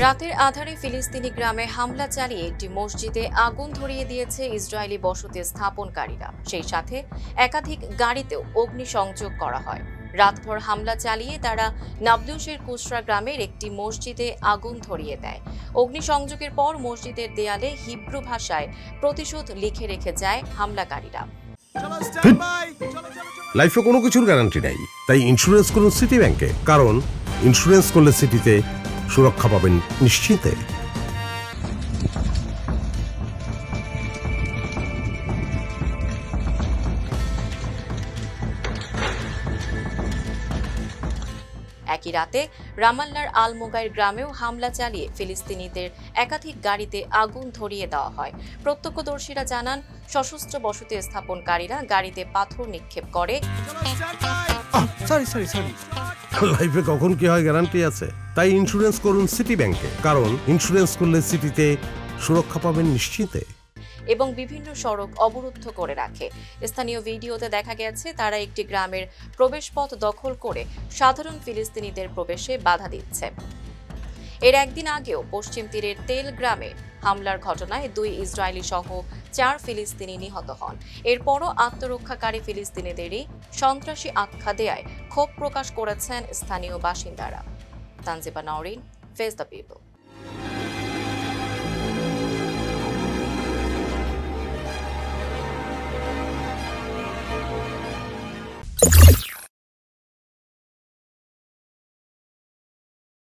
রাতের আঁধারে ফিলিস্তিনি গ্রামে হামলা চালিয়ে একটি মসজিদে আগুন ধরিয়ে দিয়েছে ইসরায়েলি বসতি স্থাপনকারীরা। সেই সাথে একাধিক গাড়িতেও অগ্নিসংযোগ করা হয়। রাতভর হামলা চালিয়ে তারা নাবলুসের কুসরা গ্রামের একটি মসজিদে আগুন ধরিয়ে দেয়। অগ্নিসংযোগের পর মসজিদের দেয়ালে হিব্রু ভাষায় প্রতিশোধ লিখে রেখে যায় হামলাকারীরা। লাইফে কোনো কিছুর গ্যারান্টি নাই, তাই ইন্স্যুরেন্স করুন সিটি ব্যাংকে, কারণ ইন্স্যুরেন্স করলে সিটিতে সুরক্ষা পাবেন নিশ্চিন্তে। একই রাতে রামাল্লার আল মোগাইর গ্রামেও হামলা চালিয়ে ফিলিস্তিনিদের একাধিক গাড়িতে আগুন ধরিয়ে দেওয়া হয়। প্রত্যক্ষদর্শীরা জানান, সশস্ত্র বসতি স্থাপনকারীরা গাড়িতে পাথর নিক্ষেপ করে। লাইফে কখন কি হয় গ্যারান্টি আছে, তাই ইন্স্যুরেন্স করুন সিটি ব্যাংকে, কারণ ইন্স্যুরেন্স করলে সিটিতে সুরক্ষা পাবেন নিশ্চিন্তে। এবং বিভিন্ন সড়ক অবরুদ্ধ করে রাখে। স্থানীয় ভিডিওতে দেখা গেছে তারা একটি গ্রামের প্রবেশপথ দখল করে সাধারণ ফিলিস্তিনিদের প্রবেশে বাধা দিচ্ছে। এর একদিন আগেও পশ্চিম তীরের তেল গ্রামে হামলার ঘটনায় 2 ইসরায়েলি সহ 4 ফিলিস্তিনি নিহত হন। এরপরও আত্মরক্ষাকারী ফিলিস্তিনিদেরই সন্ত্রাসী আখ্যা দেয়ায় ক্ষোভ প্রকাশ করেছেন স্থানীয় বাসিন্দারা। Tanjiba Nowrin, face the people.